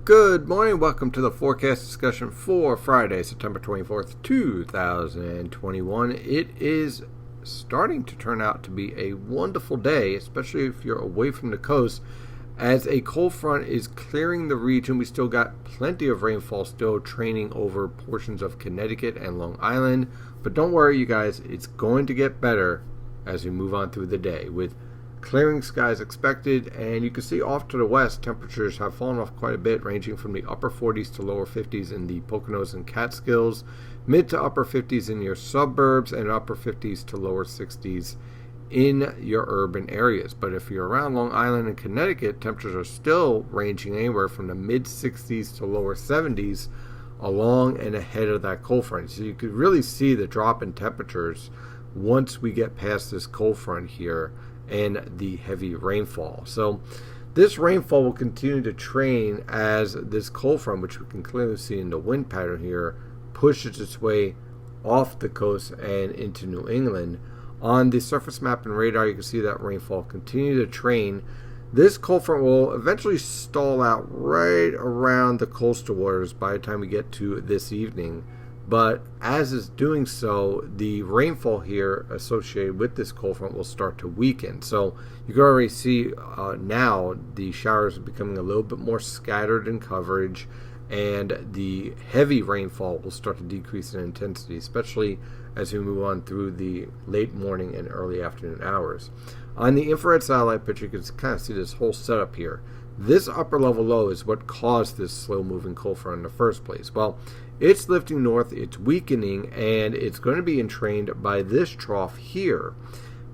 Good morning. Welcome to the forecast discussion for Friday, September 24th, 2021. It is starting to turn out to be a wonderful day, especially if you're away from the coast, as a cold front is clearing the region. We still got plenty of rainfall still training over portions of Connecticut and Long Island. But don't worry, you guys, it's going to get better as we move on through the day with clearing skies expected, and you can see off to the west, temperatures have fallen off quite a bit, ranging from the upper 40s to lower 50s in the Poconos and Catskills, mid to upper 50s in your suburbs, and upper 50s to lower 60s in your urban areas. But if you're around Long Island and Connecticut, temperatures are still ranging anywhere from the mid 60s to lower 70s along and ahead of that cold front. So you could really see the drop in temperatures once we get past this cold front here and the heavy rainfall. So this rainfall will continue to train as this cold front, which we can clearly see in the wind pattern here, pushes its way off the coast and into New England. On the surface map and radar, you can see that rainfall continue to train. This cold front will eventually stall out right around the coastal waters by the time we get to this evening. But as it's doing so, the rainfall here associated with this cold front will start to weaken. So you can already see now the showers are becoming a little bit more scattered in coverage, and the heavy rainfall will start to decrease in intensity, especially as we move on through the late morning and early afternoon hours. On the infrared satellite picture, you can kind of see this whole setup here. This upper level low is what caused this slow moving cold front in the first place. Well, it's lifting north, it's weakening, and it's going to be entrained by this trough here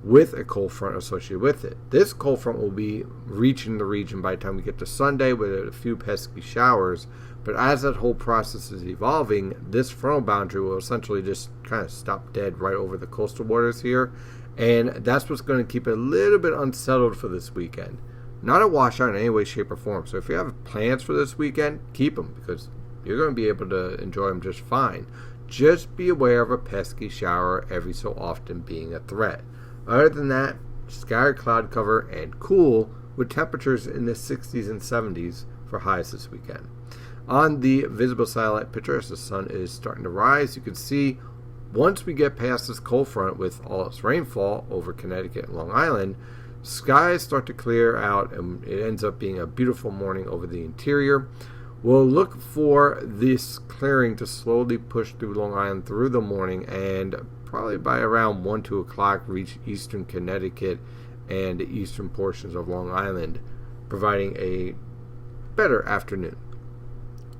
with a cold front associated with it. This cold front will be reaching the region by the time we get to Sunday with a few pesky showers, but as that whole process is evolving, this frontal boundary will essentially just kind of stop dead right over the coastal waters here, and that's what's going to keep it a little bit unsettled for this weekend. Not a washout in any way, shape, or form. So if you have plans for this weekend, keep them, because you're going to be able to enjoy them just fine. Just be aware of a pesky shower every so often being a threat. Other than that, scattered cloud cover and cool with temperatures in the 60s and 70s for highs this weekend. On the visible satellite picture, as the sun is starting to rise, you can see once we get past this cold front with all its rainfall over Connecticut and Long Island, skies start to clear out, and it ends up being a beautiful morning over the interior. We'll look for this clearing to slowly push through Long Island through the morning, and probably by around 1, 2 o'clock reach eastern Connecticut and the eastern portions of Long Island, providing a better afternoon.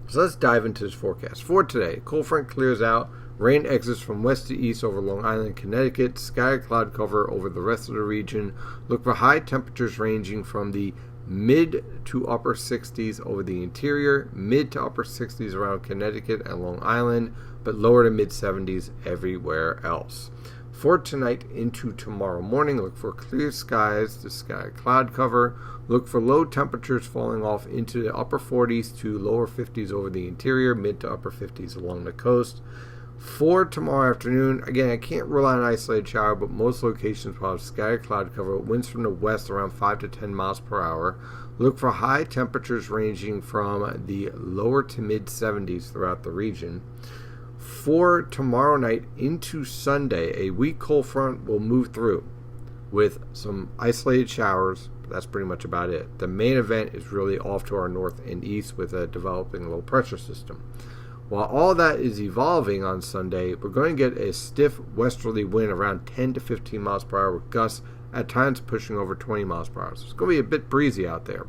So let's dive into this forecast. For today, cold front clears out. Rain exits from west to east over Long Island, Connecticut. Scattered cloud cover over the rest of the region. Look for high temperatures ranging from the mid to upper 60s over the interior, mid to upper 60s around Connecticut and Long Island, but lower to mid 70s everywhere else. For tonight into tomorrow morning, look for clear skies to sky cloud cover. Look for low temperatures falling off into the upper 40s to lower 50s over the interior, mid to upper 50s along the coast. For tomorrow afternoon, again, I can't rule out an isolated shower, but most locations will have scattered cloud cover. Winds from the west around 5 to 10 miles per hour. Look for high temperatures ranging from the lower to mid 70s throughout the region. For tomorrow night into Sunday, a weak cold front will move through with some isolated showers. That's pretty much about it. The main event is really off to our north and east with a developing low pressure system. While all that is evolving on Sunday, we're going to get a stiff westerly wind around 10 to 15 miles per hour with gusts at times pushing over 20 miles per hour. So it's going to be a bit breezy out there.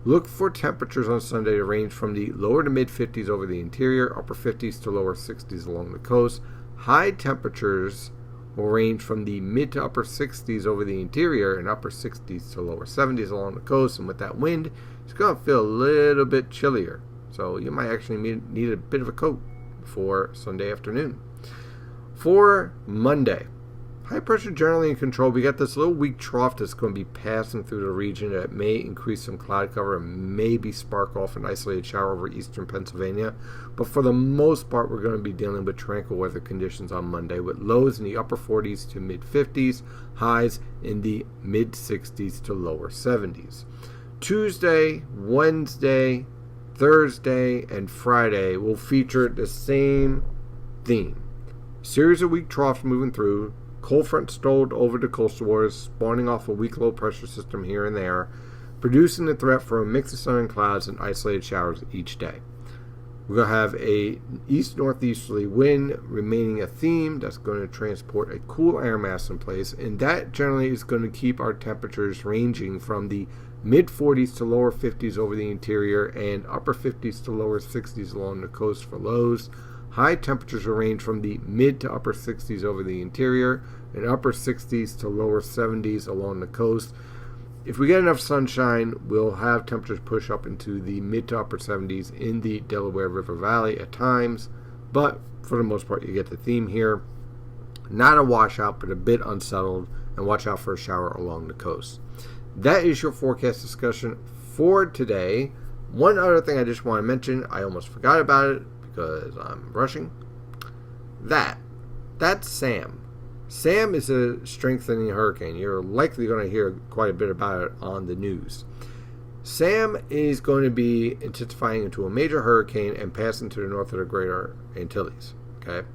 Look for temperatures on Sunday to range from the lower to mid 50s over the interior, upper 50s to lower 60s along the coast. High temperatures will range from the mid to upper 60s over the interior and upper 60s to lower 70s along the coast. And with that wind, it's going to feel a little bit chillier. So you might actually need a bit of a coat for Sunday afternoon. For Monday, high pressure generally in control. We got this little weak trough that's going to be passing through the region that may increase some cloud cover and maybe spark off an isolated shower over eastern Pennsylvania. But for the most part, we're going to be dealing with tranquil weather conditions on Monday with lows in the upper 40s to mid 50s, highs in the mid 60s to lower 70s. Tuesday, Wednesday, Thursday, and Friday will feature the same theme. Series of weak troughs moving through, cold front stowed over the coastal waters, spawning off a weak low pressure system here and there, producing the threat for a mix of sun and clouds and isolated showers each day. We're going to have a east-northeasterly wind remaining a theme that's going to transport a cool air mass in place, and that generally is going to keep our temperatures ranging from the mid-40s to lower 50s over the interior and upper 50s to lower 60s along the coast for lows. High temperatures will range from the mid to upper 60s over the interior and upper 60s to lower 70s along the coast. If we get enough sunshine, we'll have temperatures push up into the mid to upper 70s in the Delaware River Valley at times, but for the most part, you get the theme here. Not a washout, but a bit unsettled, and watch out for a shower along the coast. That is your forecast discussion for today. One other thing I just want to mention, I almost forgot about it because I'm rushing. That's Sam. Sam is a strengthening hurricane. You're likely going to hear quite a bit about it on the news. Sam is going to be intensifying into a major hurricane and passing to the north of the Greater Antilles. Okay,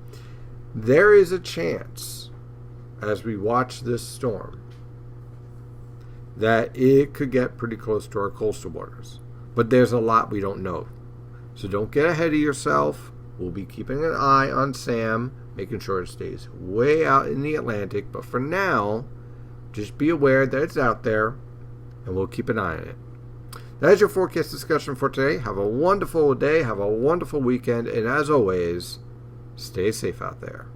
there is a chance, as we watch this storm, that it could get pretty close to our coastal waters. But there's a lot we don't know. So don't get ahead of yourself. We'll be keeping an eye on Sam, making sure it stays way out in the Atlantic. But for now, just be aware that it's out there, and we'll keep an eye on it. That is your forecast discussion for today. Have a wonderful day. Have a wonderful weekend. And as always, stay safe out there.